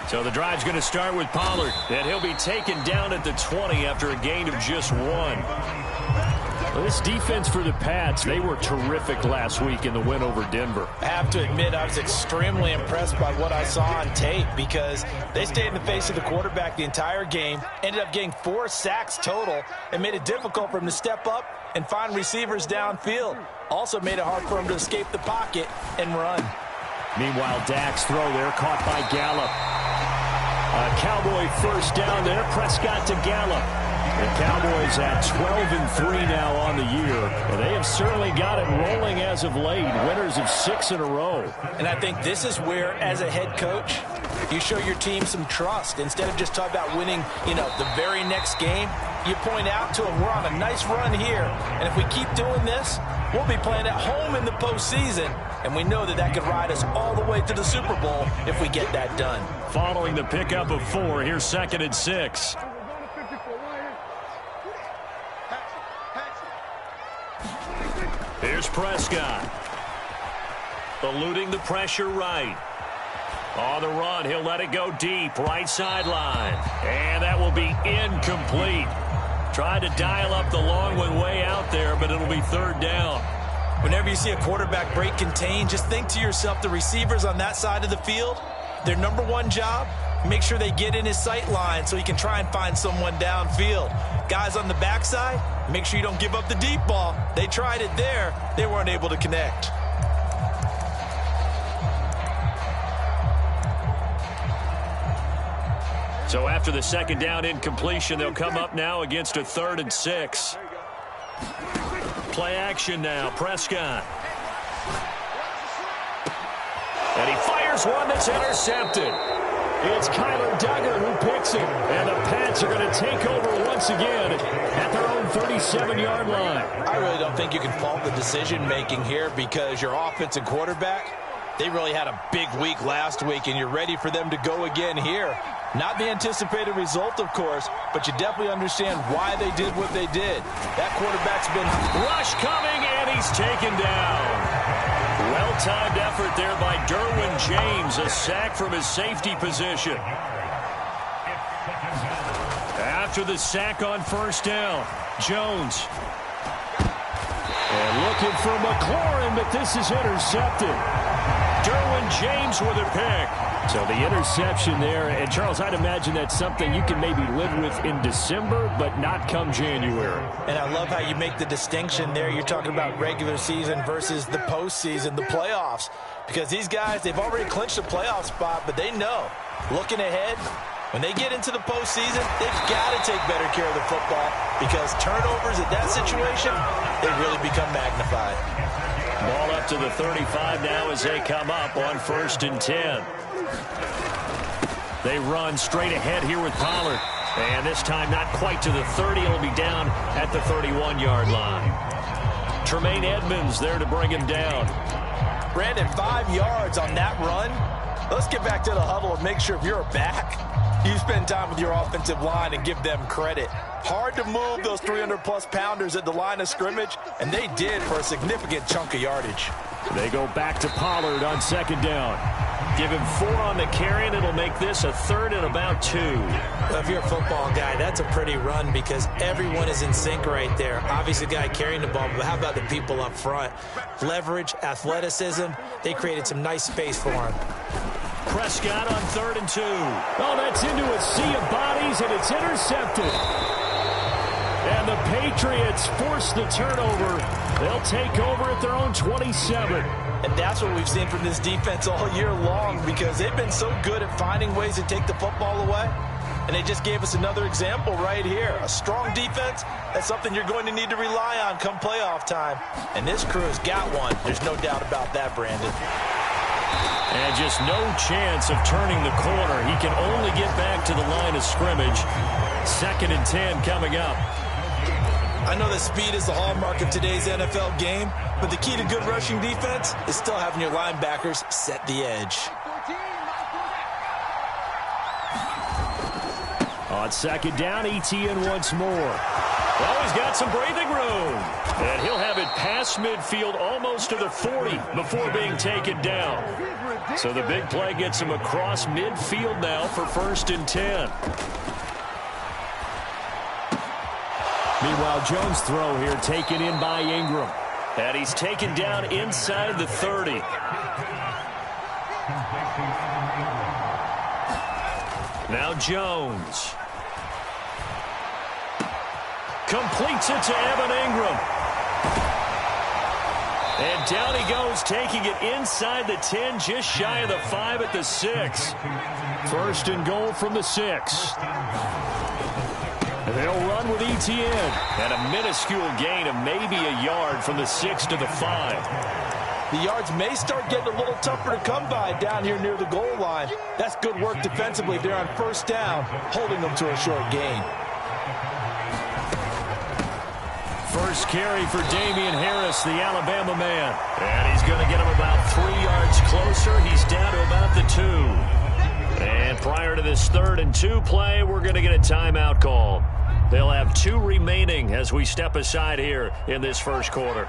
So the drive's going to start with Pollard, and he'll be taken down at the 20 after a gain of just 1. Well, this defense for the Pats, they were terrific last week in the win over Denver. I have to admit, I was extremely impressed by what I saw on tape because they stayed in the face of the quarterback the entire game, ended up getting 4 sacks total, and made it difficult for him to step up and find receivers downfield. Also made it hard for him to escape the pocket and run. Meanwhile, Dak's throw there caught by Gallup. A Cowboy first down there. Prescott to Gallup. The Cowboys at 12-3 now on the year. And they have certainly got it rolling as of late. Winners of 6 in a row. And I think this is where, as a head coach, you show your team some trust. Instead of just talking about winning, the very next game, you point out to them, we're on a nice run here. And if we keep doing this, we'll be playing at home in the postseason. And we know that could ride us all the way to the Super Bowl if we get that done. Following the pickup of 4, here's 2nd and 6. Here's Prescott. Eluding the pressure right. On the run, he'll let it go deep, right sideline. And that will be incomplete. Tried to dial up the long one way out there, but it'll be 3rd down. Whenever you see a quarterback break contain, just think to yourself, the receivers on that side of the field, their number one job, make sure they get in his sight line so he can try and find someone downfield. Guys on the backside, make sure you don't give up the deep ball. They tried it there. They weren't able to connect. So after the 2nd down incompletion, they'll come up now against a 3rd and 6. Play action now, Prescott. And he fires one that's intercepted. It's Kyler Duggar who picks it. And the Pats are going to take over once again at their own 37-yard line. I really don't think you can fault the decision-making here because your offensive quarterback, they really had a big week last week, and you're ready for them to go again here. Not the anticipated result, of course, but you definitely understand why they did what they did. That quarterback's been... Rush coming, and he's taken down. Well-timed effort there by Derwin James. A sack from his safety position. After the sack on 1st down, Jones. And looking for McLaurin, but this is intercepted. Derwin James with a pick. So the interception there, and Charles, I'd imagine that's something you can maybe live with in December, but not come January. And I love how you make the distinction there. You're talking about regular season versus the postseason, the playoffs. Because these guys, they've already clinched a playoff spot, but they know, looking ahead, when they get into the postseason, they've got to take better care of the football because turnovers at that situation, they really become magnified. Ball up to the 35 now as they come up on 1st and 10. They run straight ahead here with Pollard. And this time not quite to the 30. It'll be down at the 31-yard line. Tremaine Edmonds there to bring him down. Brandon, 5 yards on that run. Let's get back to the huddle and make sure if you're a back, you spend time with your offensive line and give them credit. Hard to move those 300-plus pounders at the line of scrimmage, and they did for a significant chunk of yardage. They go back to Pollard on 2nd down. Give him 4 on the carry, and it'll make this a 3rd and about 2. Well, if you're a football guy, that's a pretty run because everyone is in sync right there. Obviously, the guy carrying the ball, but how about the people up front? Leverage, athleticism, they created some nice space for him. Prescott on 3rd and 2. Oh, that's into a sea of bodies, and it's intercepted. And the Patriots force the turnover. They'll take over at their own 27. And that's what we've seen from this defense all year long because they've been so good at finding ways to take the football away. And they just gave us another example right here. A strong defense, that's something you're going to need to rely on come playoff time. And this crew's got one. There's no doubt about that, Brandon. And just no chance of turning the corner. He can only get back to the line of scrimmage. 2nd and 10 coming up. I know that speed is the hallmark of today's NFL game, but the key to good rushing defense is still having your linebackers set the edge. On 2nd down, ETN once more. Well, he's got some breathing room. And he'll have it past midfield almost to the 40 before being taken down. So the big play gets him across midfield now for 1st and 10. Meanwhile, Jones' throw here taken in by Ingram. And he's taken down inside the 30. Now Jones. Completes it to Evan Ingram. And down he goes, taking it inside the 10, just shy of the 5 at the 6. 1st and goal from the 6. They'll run with ETN. And a minuscule gain of maybe a yard from the 6 to the 5. The yards may start getting a little tougher to come by down here near the goal line. That's good work defensively. They're on 1st down, holding them to a short gain. First carry for Damian Harris, the Alabama man. And he's going to get him about 3 yards closer. He's down to about the 2. And prior to this 3rd and 2 play, we're going to get a timeout call. They'll have 2 remaining as we step aside here in this 1st quarter.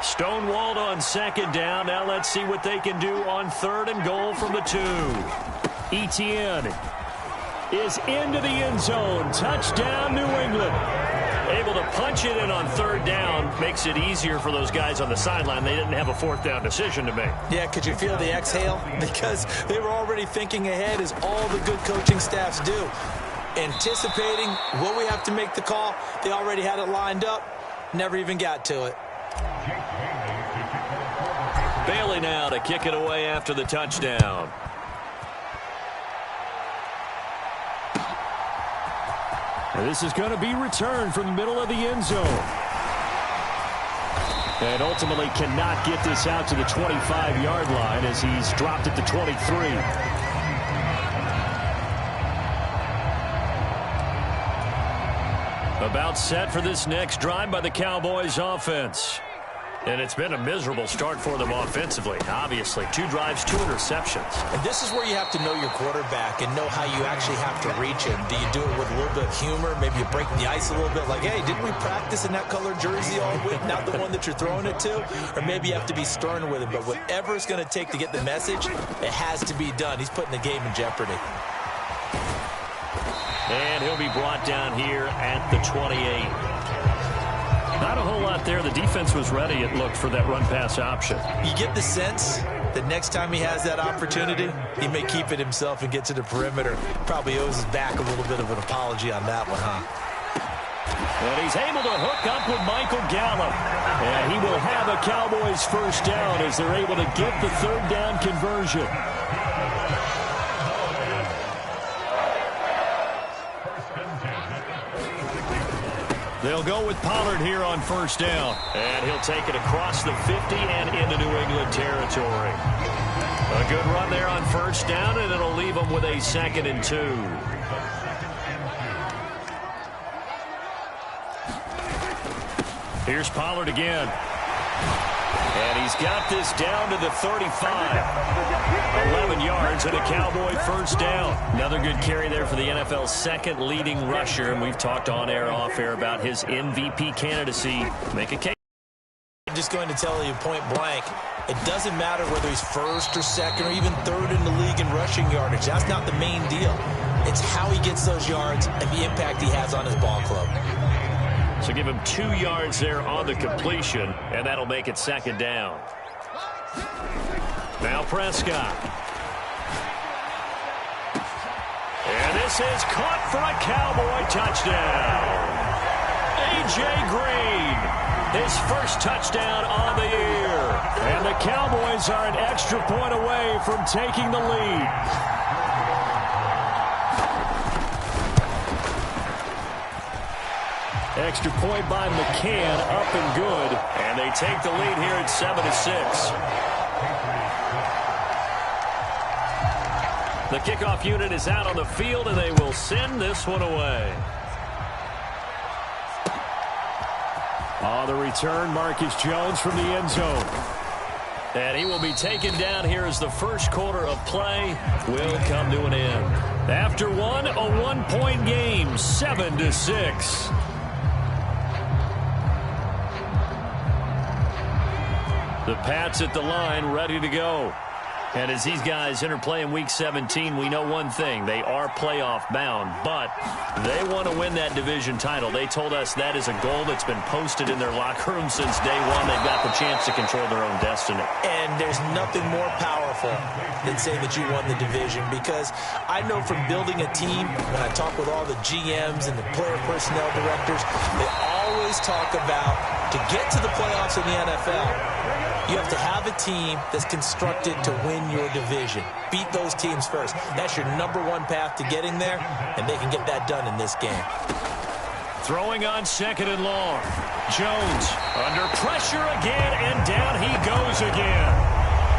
Stonewalled on 2nd down. Now let's see what they can do on 3rd and goal from the 2. ETN is into the end zone. Touchdown, New England. Able to punch it in on 3rd down. Makes it easier for those guys on the sideline. They didn't have a 4th down decision to make. Yeah, could you feel the exhale? Because they were already thinking ahead, as all the good coaching staffs do. Anticipating what we have to make the call. They already had it lined up. Never even got to it. Bailey now to kick it away after the touchdown. This is going to be returned from the middle of the end zone. And ultimately cannot get this out to the 25-yard line as he's dropped it to 23. About set for this next drive by the Cowboys offense. And it's been a miserable start for them offensively. Obviously, 2 drives, 2 interceptions. And this is where you have to know your quarterback and know how you actually have to reach him. Do you do it with a little bit of humor? Maybe you break the ice a little bit, like, hey, didn't we practice in that colored jersey all week, not the one that you're throwing it to? Or maybe you have to be stern with him. But whatever it's going to take to get the message, it has to be done. He's putting the game in jeopardy. And he'll be brought down here at the 28. Not a whole lot there. The defense was ready, it looked, for that run-pass option. You get the sense that next time he has that opportunity, he may keep it himself and get to the perimeter. Probably owes his back a little bit of an apology on that one, huh? And he's able to hook up with Michael Gallup. And he will have a Cowboys 1st down as they're able to get the 3rd down conversion. They'll go with Pollard here on 1st down. And he'll take it across the 50 and into New England territory. A good run there on 1st down, and it'll leave them with a 2nd and 2. Here's Pollard again. And he's got this down to the 35. 11 yards and a Cowboy 1st down. Another good carry there for the NFL's 2nd leading rusher. And we've talked on air, off air about his MVP candidacy. Make a case. I'm just going to tell you point blank, it doesn't matter whether he's 1st or 2nd or even 3rd in the league in rushing yardage. That's not the main deal. It's how he gets those yards and the impact he has on his ball club. So give him 2 yards there on the completion, and that'll make it 2nd down. Now Prescott. And this is caught for a Cowboy touchdown. A.J. Green, his 1st touchdown on the year. And the Cowboys are an extra point away from taking the lead. Extra point by McCann, up and good. And they take the lead here at 7-6. The kickoff unit is out on the field, and they will send this one away. On the return, Marcus Jones from the end zone. And he will be taken down here as the 1st quarter of play will come to an end. After a 1-point game, 7-6. The Pats at the line, ready to go. And as these guys interplay in Week 17, we know one thing. They are playoff bound, but they want to win that division title. They told us that is a goal that's been posted in their locker room since day one. They've got the chance to control their own destiny. And there's nothing more powerful than saying that you won the division, because I know from building a team, when I talk with all the GMs and the player personnel directors, they always talk about to get to the playoffs in the NFL, you have to have a team that's constructed to win your division. Beat those teams first. That's your #1 path to getting there, and they can get that done in this game. Throwing on 2nd and long. Jones under pressure again, and down he goes again.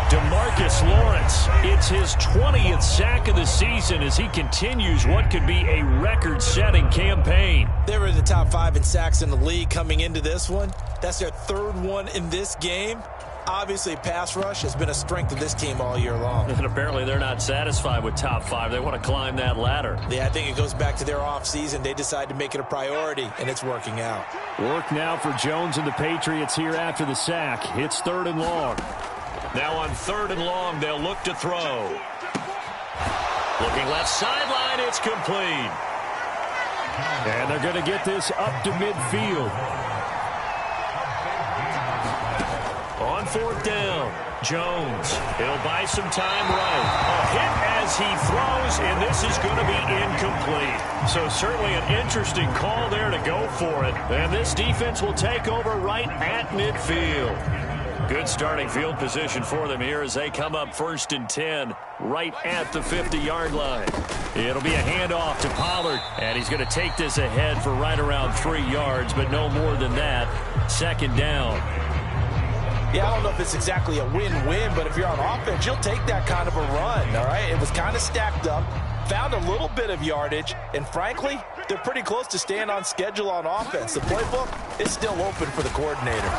DeMarcus Lawrence, it's his 20th sack of the season as he continues what could be a record-setting campaign. They were in the top 5 in sacks in the league coming into this one. That's their 3rd one in this game. Obviously, pass rush has been a strength of this team all year long. And apparently they're not satisfied with top 5. They want to climb that ladder. Yeah, I think it goes back to their offseason. They decided to make it a priority, and it's working out. Work now for Jones and the Patriots here after the sack. It's 3rd and long. Now on 3rd and long, they'll look to throw. Looking left sideline, it's complete. And they're going to get this up to midfield. On 4th down, Jones. He'll buy some time right. A hit as he throws, and this is going to be incomplete. So certainly an interesting call there to go for it. And this defense will take over right at midfield. Good starting field position for them here as they come up 1st and 10 right at the 50-yard line. It'll be a handoff to Pollard, and he's going to take this ahead for right around 3 yards, but no more than that. 2nd down. Yeah, I don't know if it's exactly a win-win, but if you're on offense, you'll take that kind of a run, all right? It was kind of stacked up, found a little bit of yardage, and frankly, they're pretty close to staying on schedule on offense. The playbook is still open for the coordinator.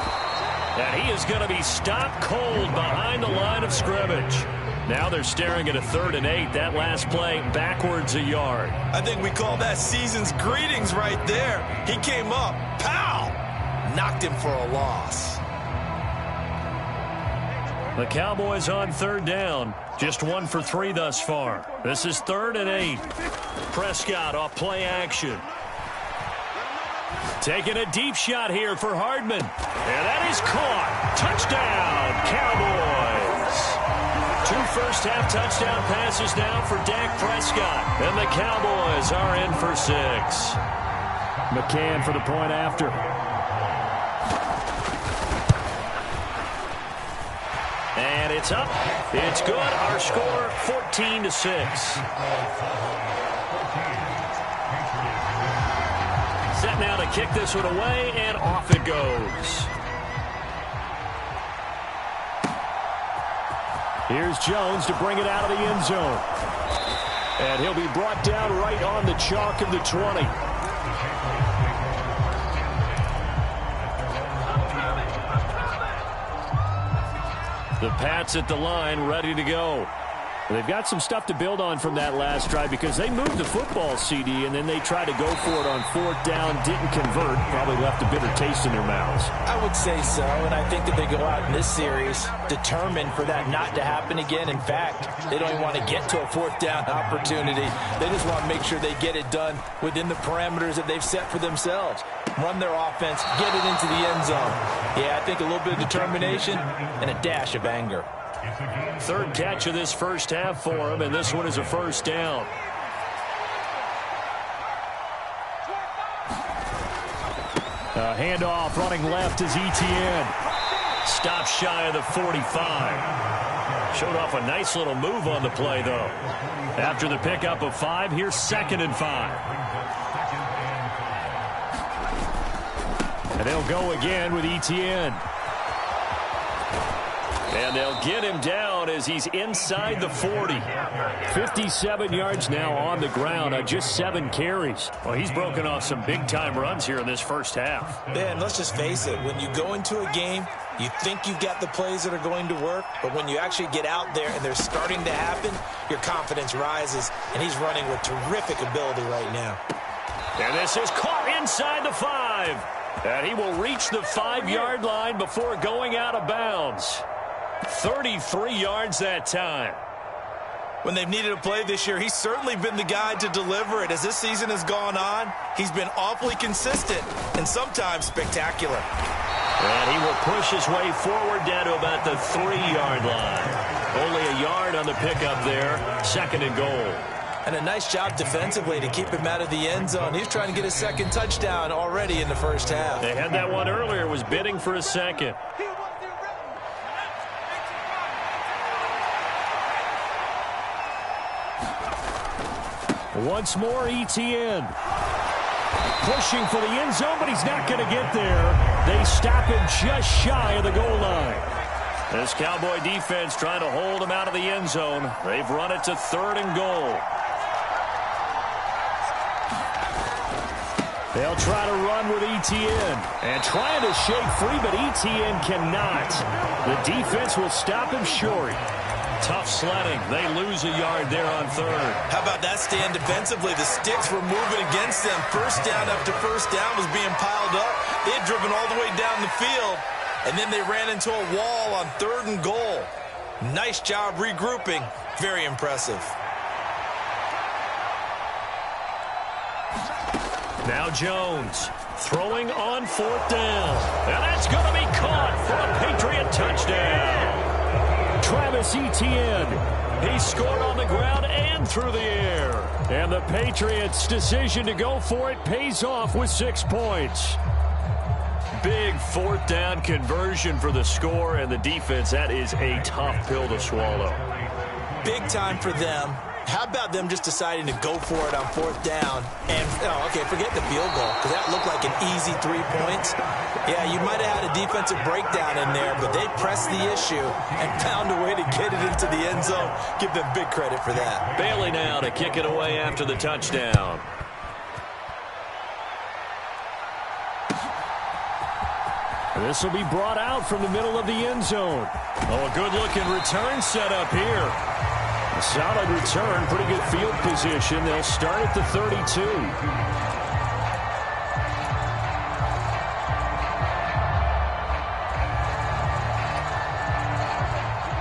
And he is going to be stopped cold behind the line of scrimmage. Now they're staring at a 3rd and 8. That last play backwards a yard. I think we call that season's greetings right there. He came up, pow, knocked him for a loss. The Cowboys on 3rd down. Just 1 for 3 thus far. This is 3rd and 8. Prescott off play action. Taking a deep shot here for Hardman. And that is caught. Touchdown, Cowboys. 2 first-half touchdown passes now for Dak Prescott. And the Cowboys are in for 6. McCann for the point after. And it's up. It's good. Our score, 14-6. Set now to kick this one away, and off it goes. Here's Jones to bring it out of the end zone. And he'll be brought down right on the chalk of the 20. The Pats at the line, ready to go. They've got some stuff to build on from that last drive because they moved the football, CD, and then they tried to go for it on 4th down, didn't convert, probably left a bitter taste in their mouths. I would say so, and I think that they go out in this series determined for that not to happen again. In fact, they don't even want to get to a 4th down opportunity. They just want to make sure they get it done within the parameters that they've set for themselves. Run their offense, get it into the end zone. Yeah, I think a little bit of determination and a dash of anger. 3rd catch of this first half for him, and this one is a 1st down. A handoff running left is Etienne. Stops shy of the 45. Showed off a nice little move on the play, though. After the pickup of 5, here's 2nd and 5. And they'll go again with Etienne. And they'll get him down as he's inside the 40. 57 yards now on the ground on just 7 carries. Well, he's broken off some big-time runs here in this first half. Man, let's just face it. When you go into a game, you think you've got the plays that are going to work, but when you actually get out there and they're starting to happen, your confidence rises, and he's running with terrific ability right now. And this is caught inside the 5. And he will reach the 5-yard line before going out of bounds. 33 yards that time. When they've needed a play this year, he's certainly been the guy to deliver it. As this season has gone on, he's been awfully consistent and sometimes spectacular. And he will push his way forward down to about the 3-yard line. Only a yard on the pickup there. 2nd and goal. And a nice job defensively to keep him out of the end zone. He's trying to get his 2nd touchdown already in the first half. They had that one earlier, was bidding for a 2nd. Once more, Etienne. Pushing for the end zone, but he's not going to get there. They stop him just shy of the goal line. This Cowboy defense trying to hold him out of the end zone. They've run it to 3rd and goal. They'll try to run with Etienne. And trying to shake free, but Etienne cannot. The defense will stop him short. Tough sledding. They lose a yard there on 3rd. How about that stand defensively? The sticks were moving against them. First down after first down was being piled up. They had driven all the way down the field, and then they ran into a wall on 3rd and goal. Nice job regrouping. Very impressive. Now Jones throwing on 4th down. And that's going to be caught for a Patriot touchdown. Travis Etienne. He scored on the ground and through the air. And the Patriots' decision to go for it pays off with 6 points. Big 4th down conversion for the score, and the defense, that is a tough pill to swallow. Big time for them. How about them just deciding to go for it on 4th down? And, okay, forget the field goal, because that looked like an easy 3 points. Yeah, you might have had a defensive breakdown in there, but they pressed the issue and found a way to get it into the end zone. Give them big credit for that. Bailey now to kick it away after the touchdown. This will be brought out from the middle of the end zone. Oh, a good-looking return set up here. A solid return, pretty good field position. They'll start at the 32.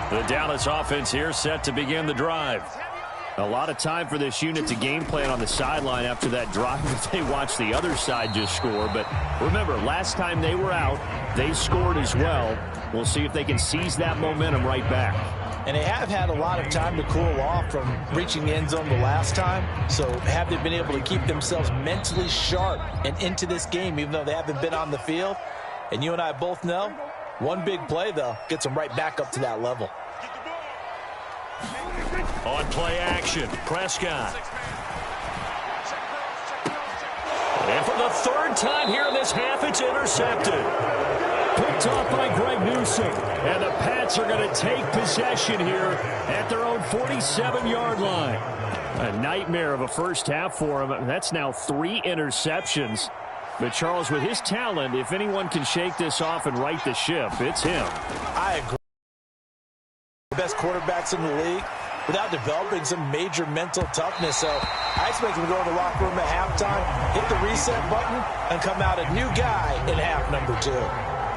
The Dallas offense here set to begin the drive. A lot of time for this unit to game plan on the sideline after that drive that they watched the other side just score. But remember, last time they were out, they scored as well. We'll see if they can seize that momentum right back. And they have had a lot of time to cool off from reaching the end zone the last time. So have they been able to keep themselves mentally sharp and into this game, even though they haven't been on the field? And you and I both know, one big play, though, gets them right back up to that level. On play action, Prescott. And for the 3rd time here in this half, it's intercepted. Picked off by Greg Newsom. And the Pats are going to take possession here at their own 47-yard line. A nightmare of a first half for him. That's now 3 interceptions. But Charles, with his talent, if anyone can shake this off and right the ship, it's him. I agree. The best quarterbacks in the league without developing some major mental toughness. So I expect him to go in the locker room at halftime, hit the reset button, and come out a new guy in half number 2.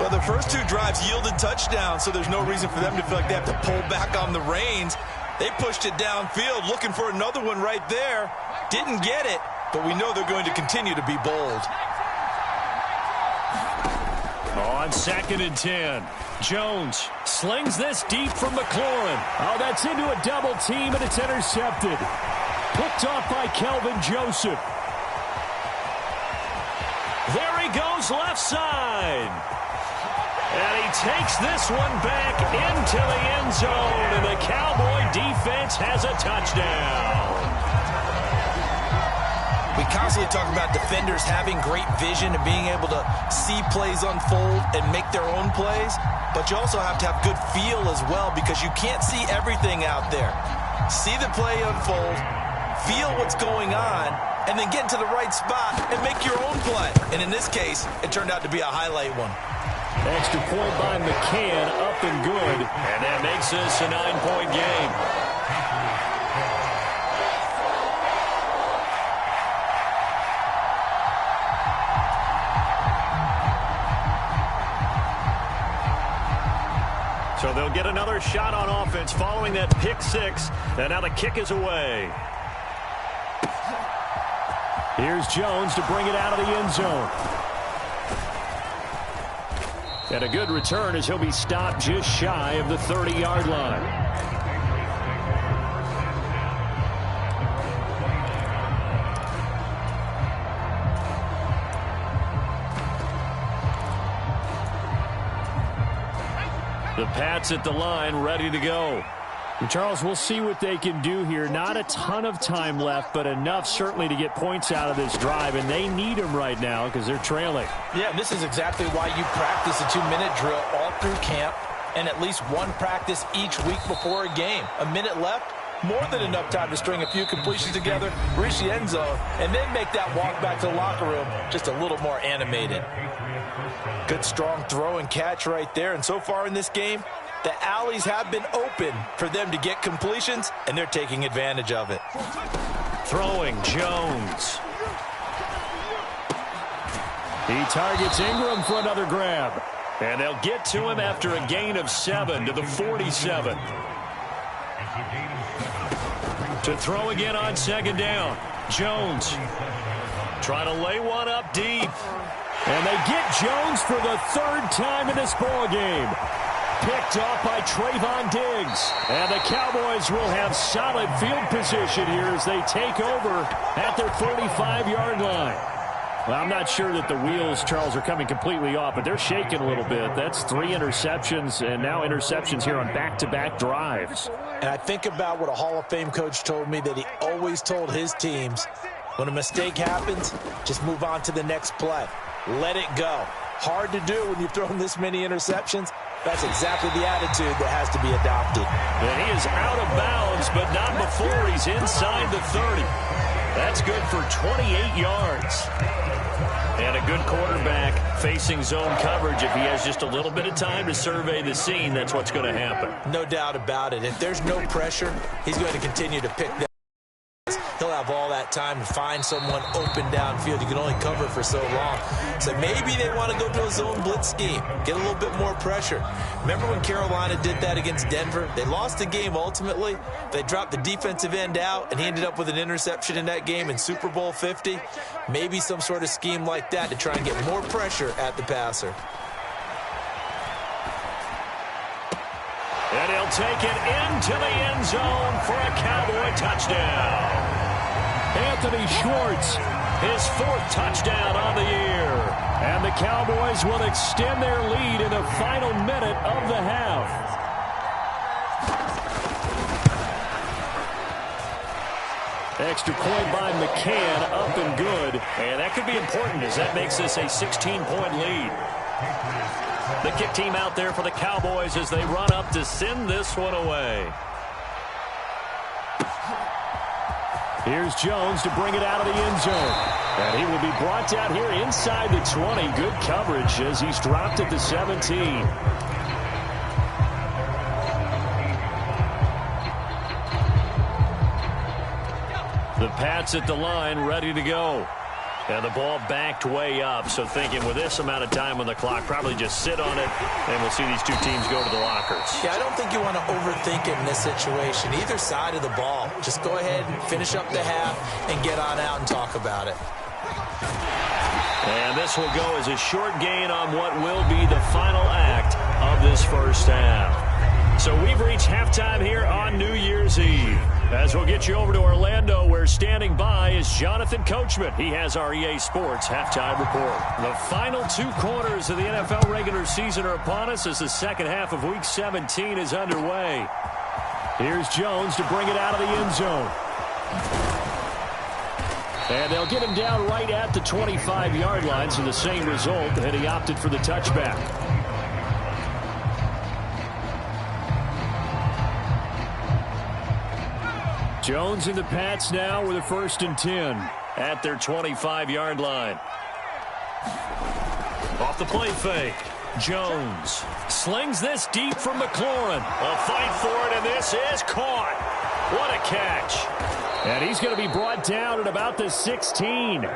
Well, the first 2 drives yielded touchdowns, so there's no reason for them to feel like they have to pull back on the reins. They pushed it downfield, looking for another one right there. Didn't get it, but we know they're going to continue to be bold. On 2nd and 10, Jones slings this deep from McLaurin. Oh, that's into a double team, and it's intercepted. Picked off by Kelvin Joseph. There he goes left side. And he takes this one back into the end zone, and the Cowboy defense has a touchdown. We constantly talk about defenders having great vision and being able to see plays unfold and make their own plays, but you also have to have good feel as well, because you can't see everything out there. See the play unfold, feel what's going on, and then get into the right spot and make your own play. And in this case, it turned out to be a highlight one. Extra point by McCann, up and good. And that makes this a 9-point game. So they'll get another shot on offense following that pick six. And now the kick is away. Here's Jones to bring it out of the end zone. And a good return as he'll be stopped just shy of the 30-yard line. The Pats at the line, ready to go. And Charles, we'll see what they can do here. Not a ton of time left, but enough certainly to get points out of this drive, and they need them right now because they're trailing. Yeah, this is exactly why you practice a 2-minute drill all through camp and at least one practice each week before a game. A minute left, more than enough time to string a few completions together, reach the end zone, and then make that walk back to the locker room just a little more animated. Good strong throw and catch right there, and so far in this game, the alleys have been open for them to get completions, and they're taking advantage of it. Throwing, Jones. He targets Ingram for another grab. And they'll get to him after a gain of 7 to the 47. To throw again on second down. Jones trying to lay one up deep. And they get Jones for the third time in this ball game. Picked off by Trayvon Diggs. And the Cowboys will have solid field position here as they take over at their 45-yard line. Well, I'm not sure that the wheels, Charles, are coming completely off, but they're shaking a little bit. That's 3 interceptions, and now interceptions here on back-to-back drives. And I think about what a Hall of Fame coach told me, that he always told his teams, when a mistake happens, just move on to the next play. Let it go. Hard to do when you've thrown this many interceptions. That's exactly the attitude that has to be adopted. And he is out of bounds, but not before he's inside the 30. That's good for 28 yards. And a good quarterback facing zone coverage. If he has just a little bit of time to survey the scene, that's what's going to happen. No doubt about it. If there's no pressure, he's going to continue to pick them. He'll have all that time to find someone open downfield. You can only cover for so long. So maybe they want to go to a zone blitz scheme, get a little bit more pressure. Remember when Carolina did that against Denver? They lost the game ultimately. They dropped the defensive end out, and he ended up with an interception in that game in Super Bowl 50. Maybe some sort of scheme like that to try and get more pressure at the passer. And he'll take it into the end zone for a Cowboy touchdown. Anthony Schwartz, his 4th touchdown on the year. And the Cowboys will extend their lead in the final minute of the half. Extra point by McCann, up and good. And that could be important as that makes this a 16-point lead. The kick team out there for the Cowboys as they run up to send this one away. Here's Jones to bring it out of the end zone. And he will be brought down here inside the 20. Good coverage as he's dropped at the 17. The Pats at the line, ready to go. And the ball backed way up, so thinking with this amount of time on the clock, probably just sit on it, and we'll see these two teams go to the lockers. Yeah, I don't think you want to overthink it in this situation. Either side of the ball. Just go ahead and finish up the half and get on out and talk about it. And this will go as a short gain on what will be the final act of this first half. So we've reached halftime here on New Year's Eve. As we'll get you over to Orlando, where standing by is Jonathan Coachman. He has our EA Sports halftime report. The final 2 quarters of the NFL regular season are upon us as the second half of Week 17 is underway. Here's Jones to bring it out of the end zone. And they'll get him down right at the 25-yard line, so the same result, and he opted for the touchback. Jones and the Pats now with a 1st and 10 at their 25-yard line. Off the play fake. Jones slings this deep from McLaurin. A fight for it, and this is caught. What a catch. And he's going to be brought down at about the 16.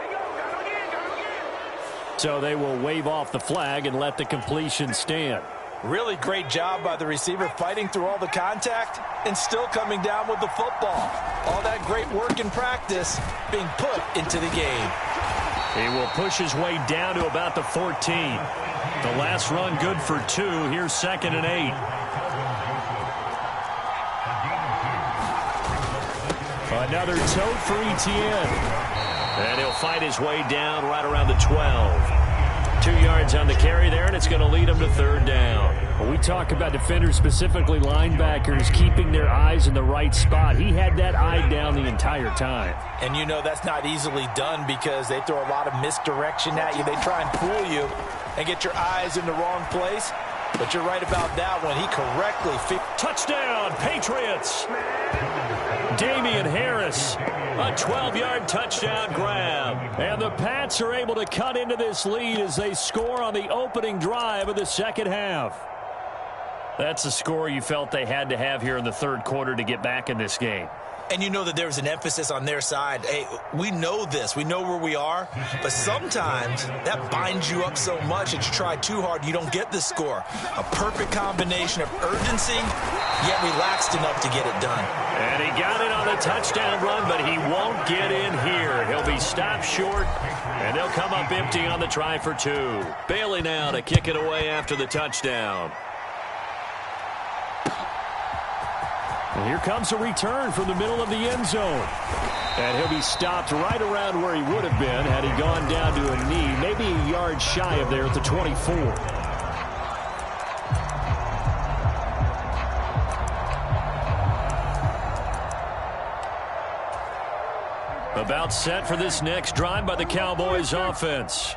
So they will wave off the flag and let the completion stand. Really great job by the receiver fighting through all the contact and still coming down with the football. All that great work in practice being put into the game. He will push his way down to about the 14. The last run good for 2. Here's 2nd and 8. Another tote for Etienne. And he'll fight his way down right around the 12. 2 yards on the carry there, and it's going to lead him to 3rd down. When we talk about defenders, specifically linebackers, keeping their eyes in the right spot, he had that eye down the entire time. And you know that's not easily done because they throw a lot of misdirection at you. They try and fool you and get your eyes in the wrong place. But you're right about that one. He correctly... Touchdown, Patriots! Damian Harris, a 12-yard touchdown grab. And the Pats are able to cut into this lead as they score on the opening drive of the second half. That's a score you felt they had to have here in the 3rd quarter to get back in this game. And you know that there was an emphasis on their side. Hey, we know this. We know where we are. But sometimes that binds you up so much that you try too hard, you don't get the score. A perfect combination of urgency, yet relaxed enough to get it done. And he got it on the touchdown run, but he won't get in here. He'll be stopped short, and they'll come up empty on the try for 2. Bailey now to kick it away after the touchdown. And here comes a return from the middle of the end zone. And he'll be stopped right around where he would have been had he gone down to a knee, maybe a yard shy of there at the 24. About set for this next drive by the Cowboys offense.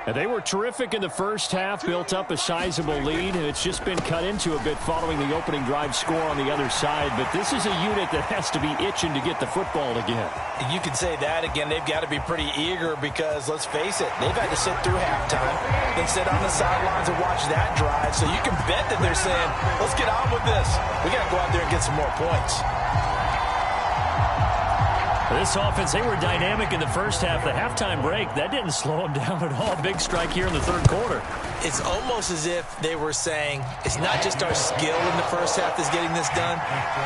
And they were terrific in the first half, built up a sizable lead, and it's just been cut into a bit following the opening drive score on the other side. But this is a unit that has to be itching to get the football again. You can say that again. They've got to be pretty eager because, let's face it, they've had to sit through halftime, then sit on the sidelines and watch that drive. So you can bet that they're saying, let's get on with this. We got to go out there and get some more points. This offense, they were dynamic in the first half. The halftime break, that didn't slow them down at all. Big strike here in the 3rd quarter. It's almost as if they were saying, it's not just our skill in the first half that's getting this done,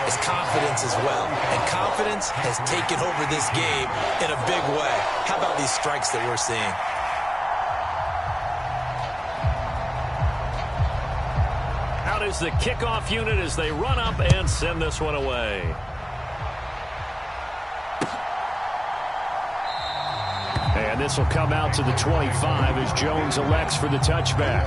it's confidence as well. And confidence has taken over this game in a big way. How about these strikes that we're seeing? Out is the kickoff unit as they run up and send this one away. And this will come out to the 25 as Jones elects for the touchback.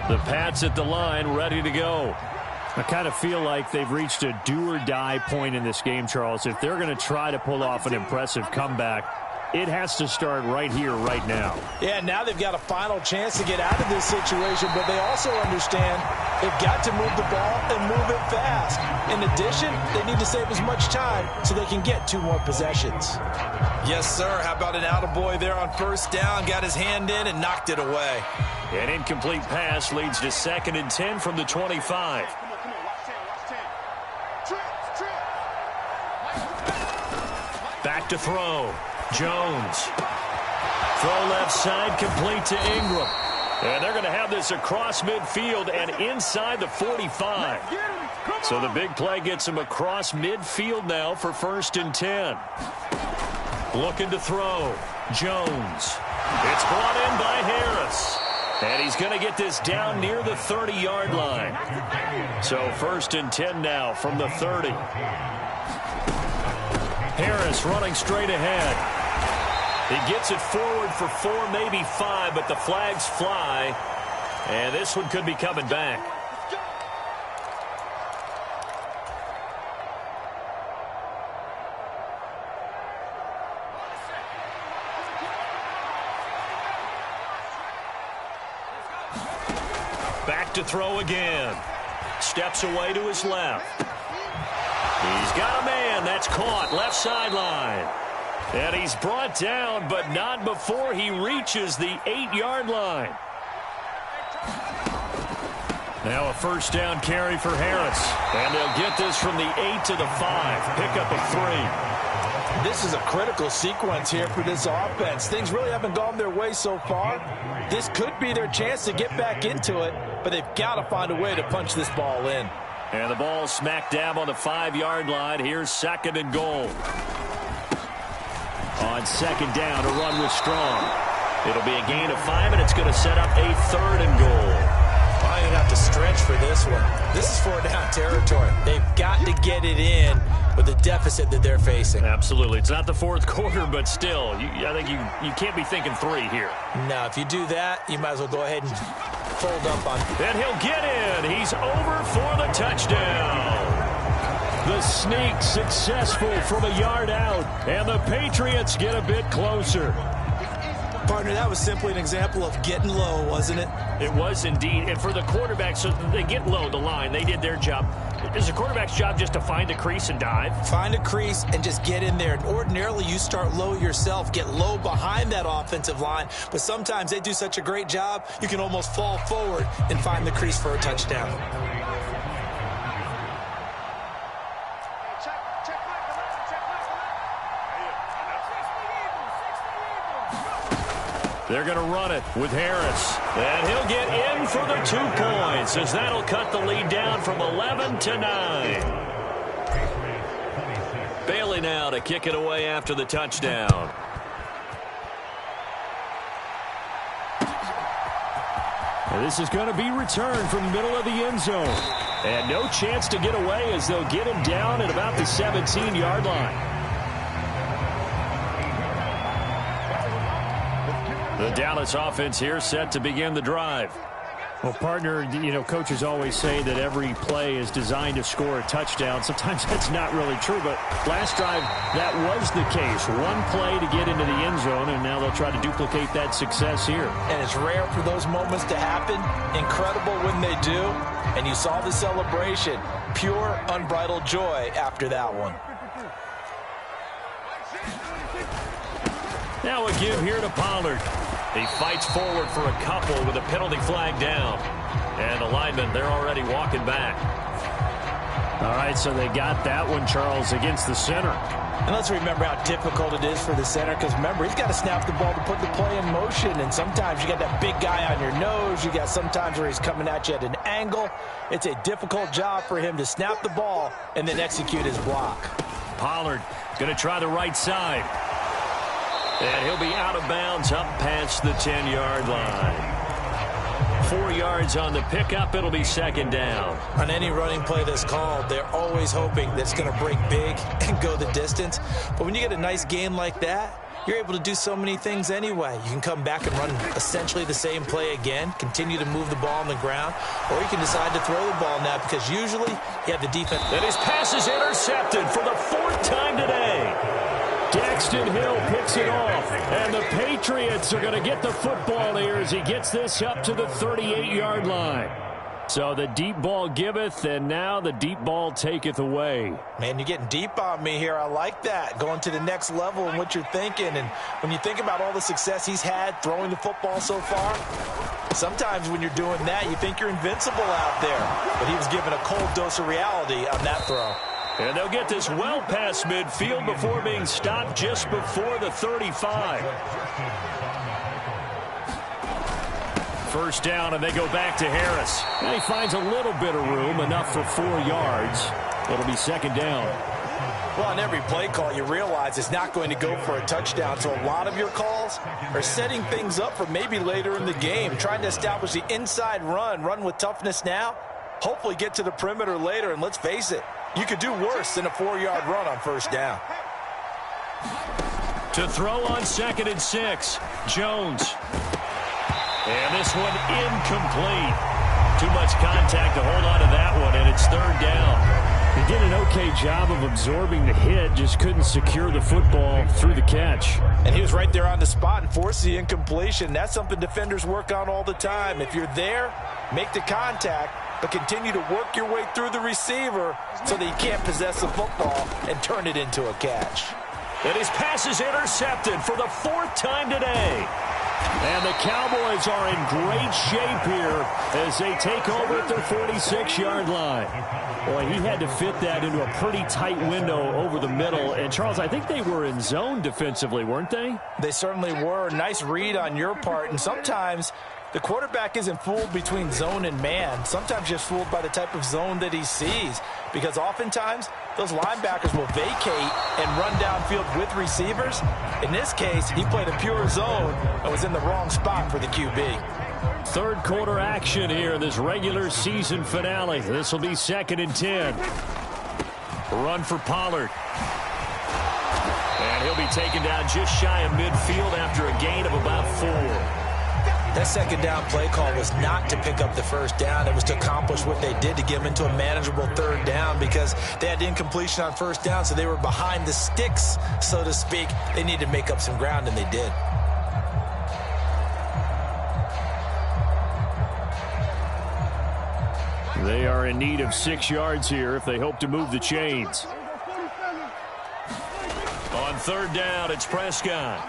The Pats at the line, ready to go. I kind of feel like they've reached a do-or-die point in this game, Charles. If they're going to try to pull off an impressive comeback, it has to start right here, right now. Yeah, now they've got a final chance to get out of this situation, but they also understand they've got to move the ball and move it fast. In addition, they need to save as much time so they can get 2 more possessions. Yes, sir. How about an attaboy there on 1st down? Got his hand in and knocked it away. An incomplete pass leads to 2nd and 10 from the 25. Back to throw. Jones. Throw left side, complete to Ingram. And they're going to have this across midfield and inside the 45. So the big play gets him across midfield now for 1st and 10. Looking to throw. Jones. It's brought in by Harris. And he's going to get this down near the 30-yard line. So 1st and 10 now from the 30. Harris running straight ahead. He gets it forward for 4, maybe 5, but the flags fly. And this one could be coming back. Back to throw again. Steps away to his left. He's got a man. That's caught. Left sideline. And he's brought down, but not before he reaches the 8-yard line. Now a first down carry for Harris. And they'll get this from the 8 to the 5. Pickup of 3. This is a critical sequence here for this offense. Things really haven't gone their way so far. This could be their chance to get back into it, but they've got to find a way to punch this ball in. And the ball smack dab on the 5-yard line. Here's 2nd and goal. On 2nd down, a run with Strong. It'll be a gain of 5, and it's going to set up a 3rd and goal. I'm going to have to stretch for this one. This is 4-down territory. They've got to get it in with the deficit that they're facing. Absolutely. It's not the 4th quarter, but still, I think you can't be thinking 3 here. No, if you do that, you might as well go ahead and fold up on. And he'll get in. He's over for the touchdown. The sneak successful from a yard out, and the Patriots get a bit closer. Partner, that was simply an example of getting low, wasn't it? It was indeed. And for the quarterback, so they get low the line. They did their job. Is the quarterback's job just to find a crease and dive? Find a crease and just get in there. And ordinarily, you start low yourself, get low behind that offensive line. But sometimes they do such a great job, you can almost fall forward and find the crease for a touchdown. They're going to run it with Harris. And he'll get in for the 2 points, as that'll cut the lead down from 11 to 9. Bailey now to kick it away after the touchdown. And this is going to be returned from the middle of the end zone. And no chance to get away, as they'll get him down at about the 17-yard line. The Dallas offense here set to begin the drive. Well, partner, coaches always say that every play is designed to score a touchdown. Sometimes that's not really true, but last drive, that was the case. One play to get into the end zone, and now they'll try to duplicate that success here. And it's rare for those moments to happen. Incredible when they do. And you saw the celebration. Pure, unbridled joy after that one. Now a give here to Pollard. He fights forward for a couple with a penalty flag down. And the linemen, they're already walking back. All right, so they got that one, Charles, against the center. And let's remember how difficult it is for the center, because remember, he's got to snap the ball to put the play in motion. And sometimes you got that big guy on your nose. You got sometimes where he's coming at you at an angle. It's a difficult job for him to snap the ball and then execute his block. Pollard going to try the right side. And he'll be out of bounds up past the 10-yard line. 4 yards on the pickup. It'll be 2nd down. On any running play that's called, they're always hoping that it's going to break big and go the distance. But when you get a nice game like that, you're able to do so many things anyway. You can come back and run essentially the same play again, continue to move the ball on the ground, or you can decide to throw the ball now, because usually you have the defense. And his pass is intercepted for the 4th time today. Daxton Hill picks it off, and the Patriots are going to get the football here as he gets this up to the 38-yard line. So the deep ball giveth, and now the deep ball taketh away. Man, you're getting deep on me here. I like that, going to the next level in what you're thinking. And when you think about all the success he's had throwing the football so far, sometimes when you're doing that, you think you're invincible out there. But he was given a cold dose of reality on that throw. And they'll get this well past midfield before being stopped just before the 35. First down, and they go back to Harris. And he finds a little bit of room, enough for 4 yards. It'll be 2nd down. Well, on every play call, you realize it's not going to go for a touchdown. So a lot of your calls are setting things up for maybe later in the game, trying to establish the inside run with toughness now, hopefully get to the perimeter later. And let's face it, you could do worse than a 4-yard run on first down. To throw on 2nd and 6, Jones. And this one incomplete. Too much contact to hold on to that one, and it's 3rd down. He did an okay job of absorbing the hit, just couldn't secure the football through the catch. And he was right there on the spot and forced the incompletion. That's something defenders work on all the time. If you're there, make the contact, but continue to work your way through the receiver so that you can't possess the football and turn it into a catch. And his pass is intercepted for the 4th time today. And the Cowboys are in great shape here as they take over at their 46-yard line. Boy, he had to fit that into a pretty tight window over the middle. And, Charles, I think they were in zone defensively, weren't they? They certainly were. Nice read on your part. And sometimes the quarterback isn't fooled between zone and man. Sometimes just fooled by the type of zone that he sees. Because oftentimes, those linebackers will vacate and run downfield with receivers. In this case, he played a pure zone and was in the wrong spot for the QB. Third quarter action here in this regular season finale. This will be 2nd and 10. Run for Pollard. And he'll be taken down just shy of midfield after a gain of about 4. That second down play call was not to pick up the first down. It was to accomplish what they did, to get them into a manageable third down, because they had incompletion on first down, so they were behind the sticks, so to speak. They needed to make up some ground, and they did. They are in need of 6 yards here if they hope to move the chains. On third down, it's Prescott.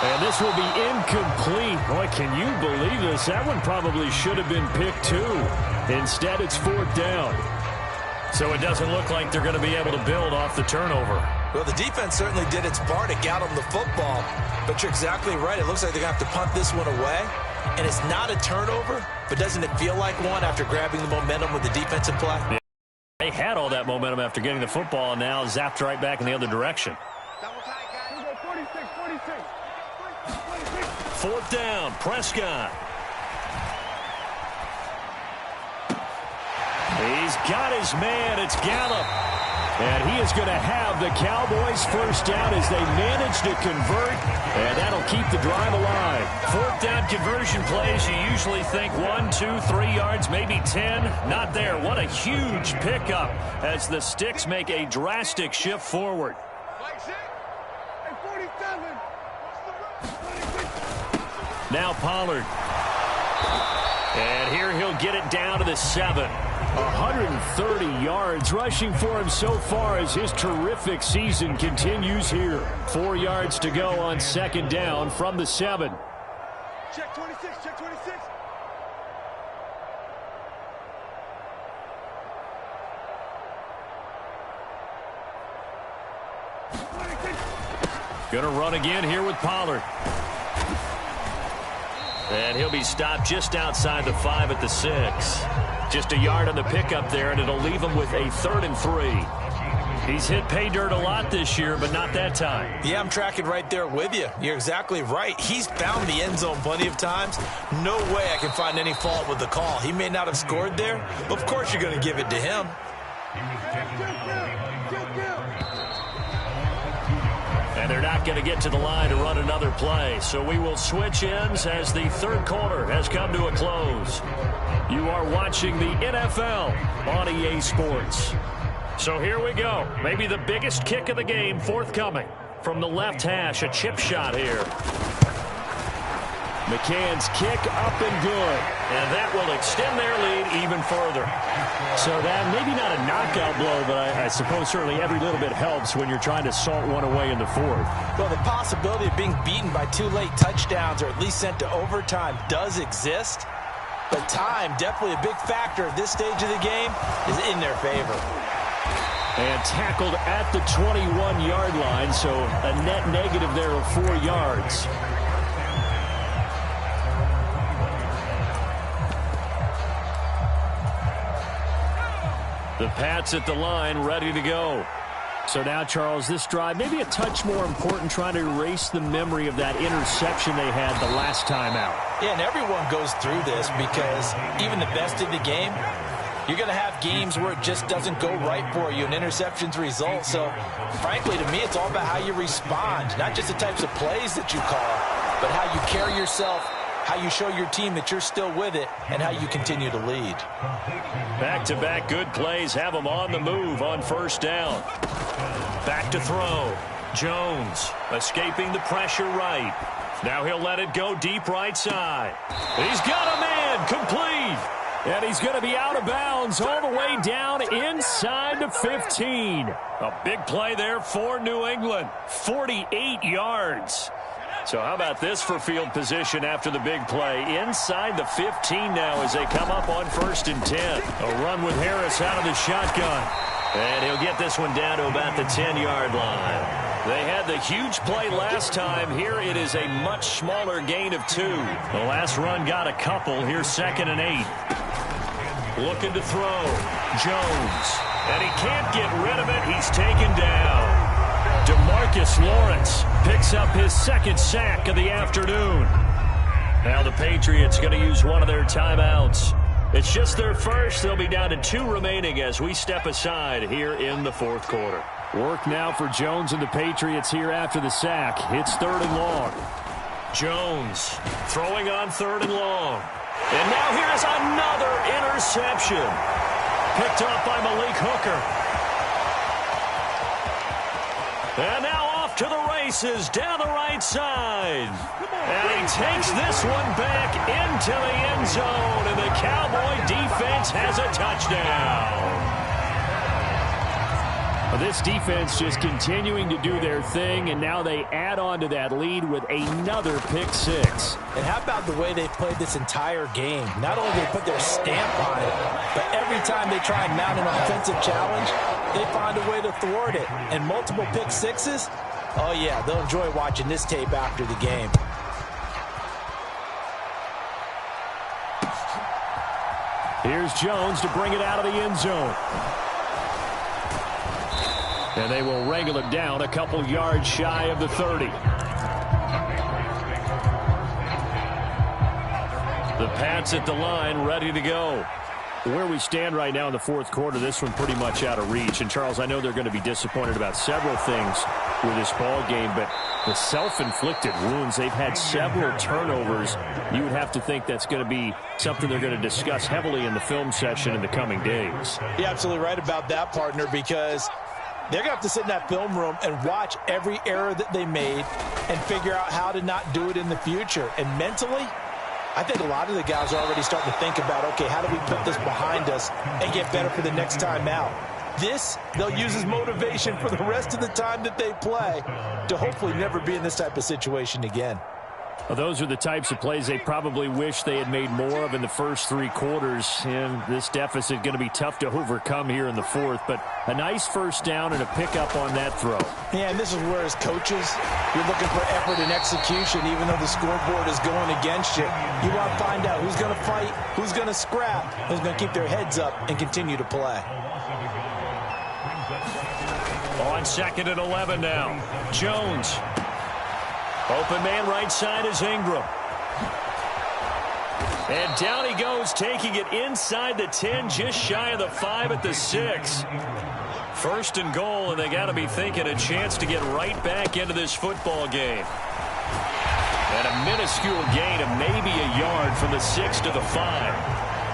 And this will be incomplete. Boy, can you believe this? That one probably should have been picked too. Instead, it's 4th down. So it doesn't look like they're going to be able to build off the turnover. Well, the defense certainly did its part. It got them the football. But you're exactly right. It looks like they're going to have to punt this one away. And it's not a turnover, but doesn't it feel like one after grabbing the momentum with the defensive play? Yeah. They had all that momentum after getting the football, and now zapped right back in the other direction. 4th down, Prescott. He's got his man. It's Gallup. And he is going to have the Cowboys first down as they manage to convert. And that'll keep the drive alive. 4th down conversion plays, you usually think 1, 2, 3 yards, maybe 10. Not there. What a huge pickup as the Sticks make a drastic shift forward. Now Pollard. And here he'll get it down to the 7. 130 yards rushing for him so far as his terrific season continues here. 4 yards to go on 2nd down from the 7. Check 26, check 26. Gonna run again here with Pollard. And he'll be stopped just outside the 5 at the 6. Just a yard on the pickup there, and it'll leave him with a 3rd and 3. He's hit pay dirt a lot this year, but not that time. Yeah, I'm tracking right there with you. You're exactly right. He's found the end zone plenty of times. No way I can find any fault with the call. He may not have scored there, but of course you're going to give it to him. And they're not going to get to the line to run another play. So we will switch ends as the third quarter has come to a close. You are watching the NFL on EA Sports. So here we go. Maybe the biggest kick of the game forthcoming. From the left hash, a chip shot here. McCann's kick up and good. And that will extend their lead even further. So that maybe not a knockout blow, but I suppose certainly every little bit helps when you're trying to salt one away in the fourth. Well, the possibility of being beaten by 2 late touchdowns or at least sent to overtime does exist. But time, definitely a big factor at this stage of the game, is in their favor. And tackled at the 21-yard line, so a net negative there of 4 yards. The Pats at the line, ready to go. So now, Charles, this drive, maybe a touch more important, trying to erase the memory of that interception they had the last time out. Yeah, and everyone goes through this because even the best in the game, you're going to have games where it just doesn't go right for you, and interceptions result. So, frankly, to me, it's all about how you respond, not just the types of plays that you call, but how you carry yourself, how you show your team that you're still with it, and how you continue to lead. Back-to-back good plays have them on the move on first down. Back to throw. Jones escaping the pressure right. Now he'll let it go deep right side. He's got a man complete. And he's going to be out of bounds all the way down inside the 15. A big play there for New England. 48 yards. So how about this for field position after the big play? Inside the 15 now as they come up on 1st and 10. A run with Harris out of the shotgun. And he'll get this one down to about the 10-yard line. They had the huge play last time. Here it is a much smaller gain of 2. The last run got a couple. Here's 2nd and 8. Looking to throw. Jones. And he can't get rid of it. He's taken down. DeMarcus Lawrence picks up his 2nd sack of the afternoon. Now the Patriots going to use one of their timeouts. It's just their first. They'll be down to 2 remaining as we step aside here in the 4th quarter. Work now for Jones and the Patriots here after the sack. It's 3rd and long. Jones throwing on 3rd and long. And now here's another interception. Picked up by Malik Hooker. And now off to the races down the right side. And he takes this one back into the end zone. And the Cowboy defense has a touchdown. This defense just continuing to do their thing, and now they add on to that lead with another pick 6. And how about the way they've played this entire game? Not only do they put their stamp on it, but every time they try and mount an offensive challenge, they find a way to thwart it. And multiple pick 6s, oh yeah, they'll enjoy watching this tape after the game. Here's Jones to bring it out of the end zone. And they will wrangle it down a couple yards shy of the 30. The Pats at the line, ready to go. Where we stand right now in the 4th quarter, this one pretty much out of reach. And, Charles, I know they're going to be disappointed about several things with this ball game, but the self-inflicted wounds, they've had several turnovers. You would have to think that's going to be something they're going to discuss heavily in the film session in the coming days. You're absolutely right about that, partner, because they're going to have to sit in that film room and watch every error that they made and figure out how to not do it in the future. And mentally, I think a lot of the guys are already starting to think about, okay, how do we put this behind us and get better for the next time out? This, they'll use as motivation for the rest of the time that they play to hopefully never be in this type of situation again. Well, those are the types of plays they probably wish they had made more of in the first 3 quarters. And this deficit going to be tough to overcome here in the 4th. But a nice first down and a pickup on that throw. Yeah, and this is where, as coaches, you're looking for effort and execution, even though the scoreboard is going against you. You want to find out who's going to fight, who's going to scrap, who's going to keep their heads up and continue to play. On 2nd and 11 now. Jones. Open man right side is Ingram. And down he goes, taking it inside the 10, just shy of the 5 at the 6. 1st and goal, and they got to be thinking a chance to get right back into this football game. And a minuscule gain of maybe a yard from the 6 to the 5.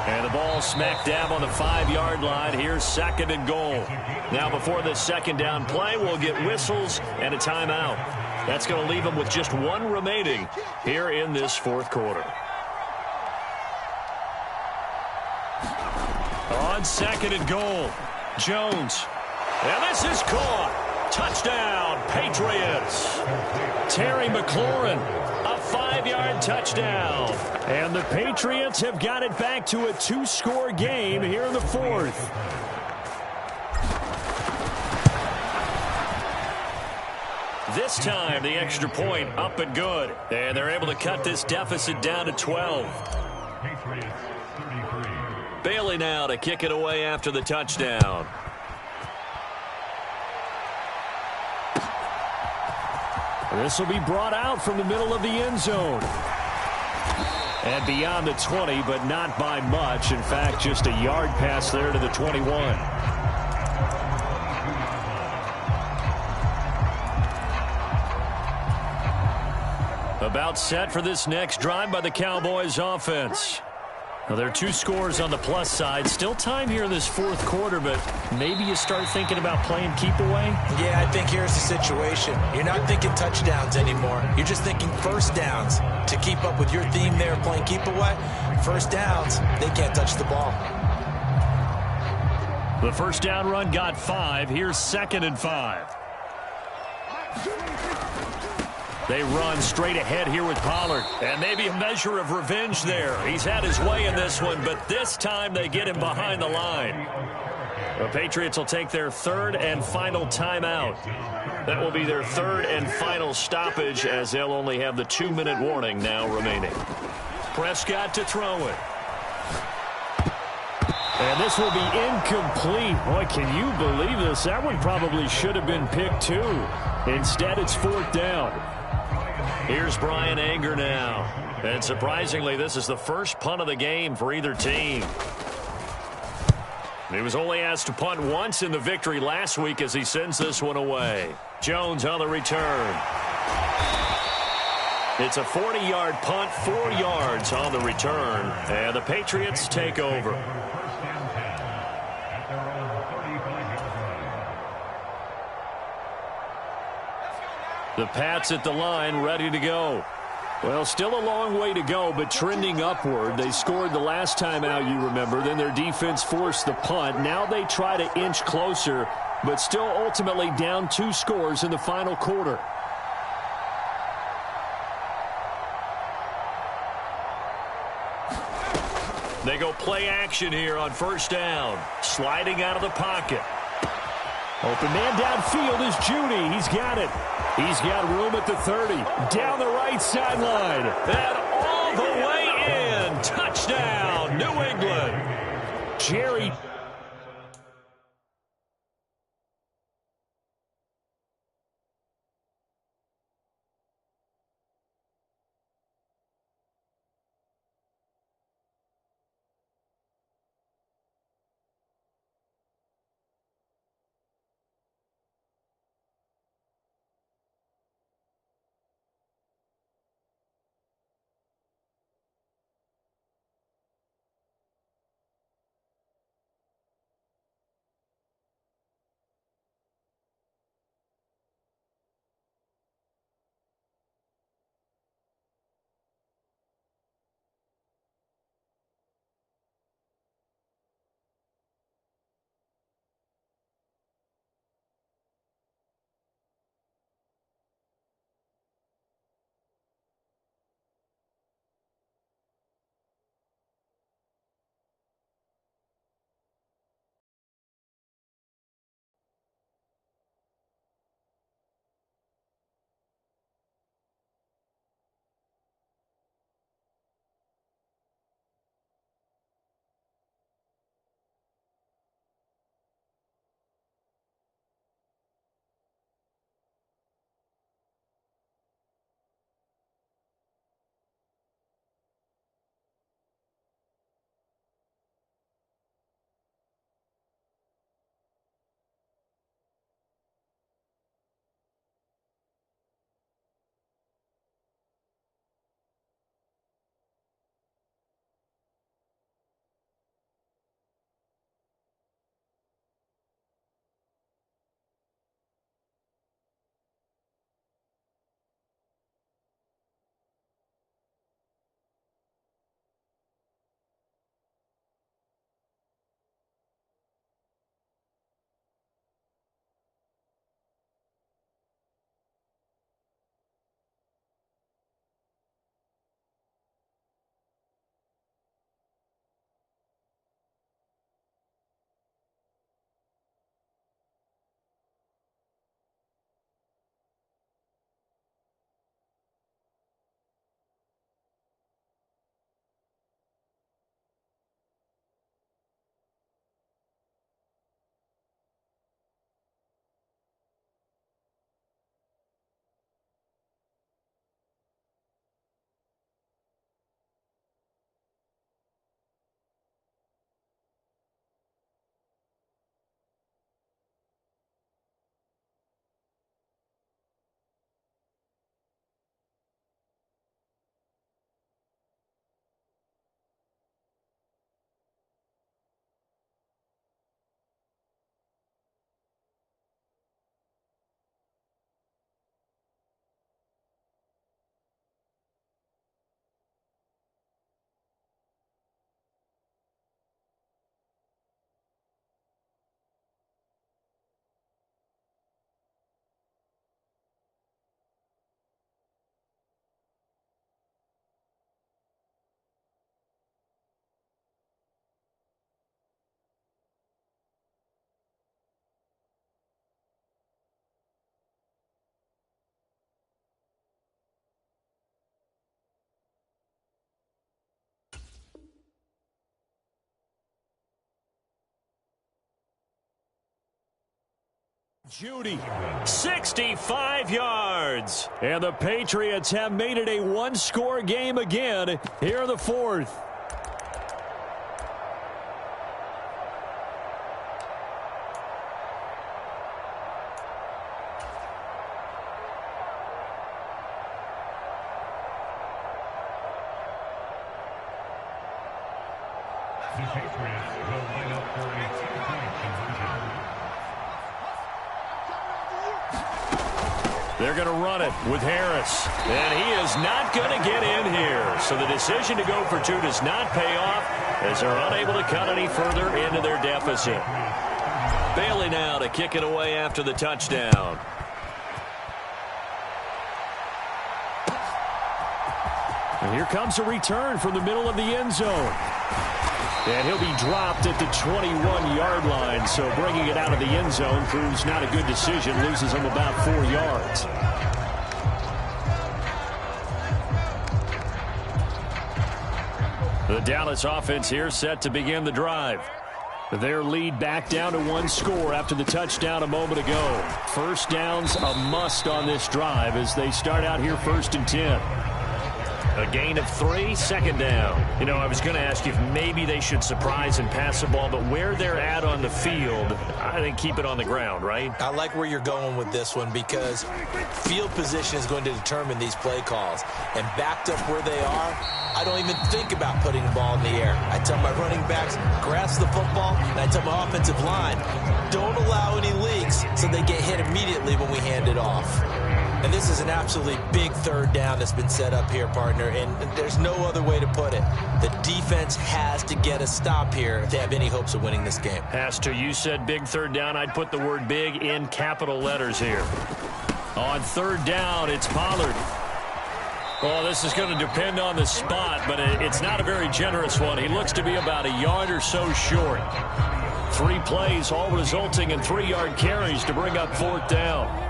And the ball smack dab on the 5-yard line. Here's 2nd and goal. Now before the 2nd down play, we'll get whistles and a timeout. That's going to leave them with just 1 remaining here in this 4th quarter. On 2nd and goal, Jones. And this is caught. Touchdown, Patriots. Terry McLaurin, a 5-yard touchdown. And the Patriots have got it back to a 2-score game here in the 4th. This time, the extra point up and good. And they're able to cut this deficit down to 12. Bailey now to kick it away after the touchdown. This will be brought out from the middle of the end zone. And beyond the 20, but not by much. In fact, just a yard pass there to the 21. About set for this next drive by the Cowboys offense. Well, there are 2 scores on the plus side. Still time here in this fourth quarter, but maybe you start thinking about playing keep away? Yeah, I think here's the situation. You're not thinking touchdowns anymore. You're just thinking first downs. To keep up with your theme there of playing keep away, first downs, they can't touch the ball. The first down run got 5. Here's 2nd and 5. They run straight ahead here with Pollard. And maybe a measure of revenge there. He's had his way in this one, but this time they get him behind the line. The Patriots will take their 3rd and final timeout. That will be their 3rd and final stoppage, as they'll only have the 2-minute warning now remaining. Prescott to throw it. And this will be incomplete. Boy, can you believe this? That one probably should have been picked too. Instead, it's 4th down. Here's Brian Anger now. And surprisingly, this is the first punt of the game for either team. He was only asked to punt once in the victory last week as he sends this one away. Jones on the return. It's a 40-yard punt, 4 yards on the return. And the Patriots take over. The Pats at the line, ready to go. Well, still a long way to go, but trending upward. They scored the last time out, you remember. Then their defense forced the punt. Now they try to inch closer, but still ultimately down 2 scores in the final quarter. They go play action here on first down. Sliding out of the pocket. Open man downfield is Judy. He's got it. He's got room at the 30. Down the right sideline. And all the way in. Touchdown, New England. Jerry. Judy, 65 yards. And the Patriots have made it a one-score game again here in the fourth. The Patriots will line up for a two-point conversion. They're going to run it with Harris. And he is not going to get in here. So the decision to go for two does not pay off as they're unable to cut any further into their deficit. Bailey now to kick it away after the touchdown. And here comes a return from the middle of the end zone. And he'll be dropped at the 21-yard line, so bringing it out of the end zone proves not a good decision, loses him about 4 yards. The Dallas offense here set to begin the drive. Their lead back down to one score after the touchdown a moment ago. First down's a must on this drive as they start out here 1st and 10. A gain of 3, second down. You know, I was going to ask you if maybe they should surprise and pass the ball, but where they're at on the field, I think keep it on the ground, right? I like where you're going with this one because field position is going to determine these play calls. And backed up where they are, I don't even think about putting the ball in the air. I tell my running backs, grasp the football, and I tell my offensive line, don't allow any leaks so they get hit immediately when we hand it off. And this is an absolutely big third down that's been set up here, partner, and there's no other way to put it. The defense has to get a stop here if they have any hopes of winning this game. Has to. You said big third down. I'd put the word big in capital letters here. On third down, it's Pollard. Well, this is going to depend on the spot, but it's not a very generous one. He looks to be about a yard or so short. 3 plays, all resulting in 3-yard carries to bring up 4th down.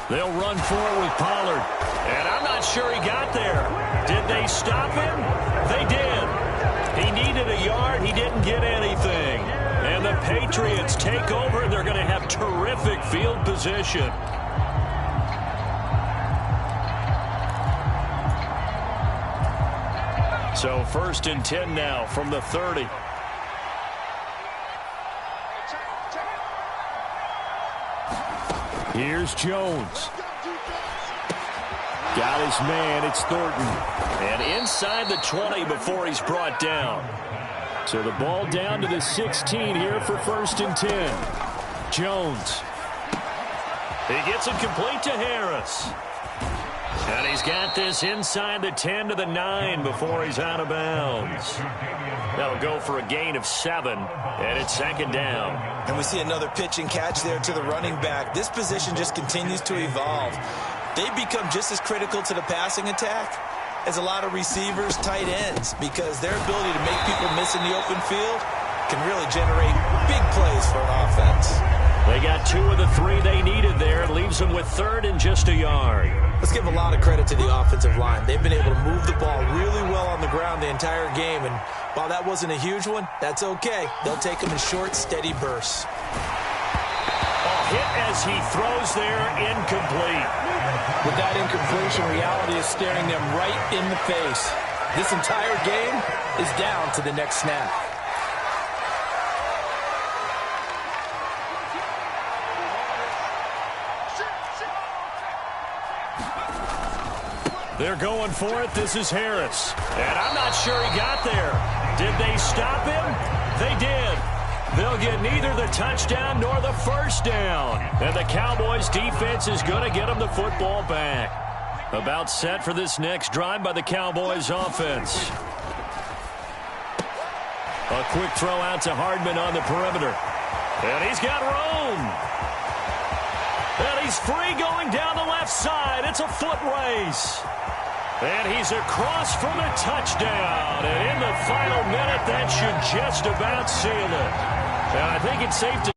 They'll run forward with Pollard. And I'm not sure he got there. Did they stop him? They did. He needed a yard. He didn't get anything. And the Patriots take over, and they're going to have terrific field position. So 1st and 10 now from the 30. Here's Jones. Got his man. It's Thornton. And inside the 20 before he's brought down. So the ball down to the 16 here for 1st and 10. Jones. He gets it complete to Harris. And he's got this inside the 10 to the 9 before he's out of bounds. That'll go for a gain of 7, and it's 2nd down. And we see another pitch and catch there to the running back. This position just continues to evolve. They become just as critical to the passing attack as a lot of receivers, tight ends, because their ability to make people miss in the open field can really generate big plays for an offense. They got 2 of the 3 they needed there. It leaves them with 3rd and just a yard. Let's give a lot of credit to the offensive line. They've been able to move the ball really well on the ground the entire game, and while that wasn't a huge one, that's okay. They'll take them in short, steady bursts. Hit as he throws there, incomplete. With that incompletion, reality is staring them right in the face. This entire game is down to the next snap. They're going for it. This is Harris. And I'm not sure he got there. Did they stop him? They did. They'll get neither the touchdown nor the 1st down. And the Cowboys defense is going to get them the football back. About set for this next drive by the Cowboys offense. A quick throw out to Hardman on the perimeter. And he's got room. And he's free going down the left side. It's a foot race. And he's across for the touchdown. And in the final minute, that should just about seal it. And I think it's safe to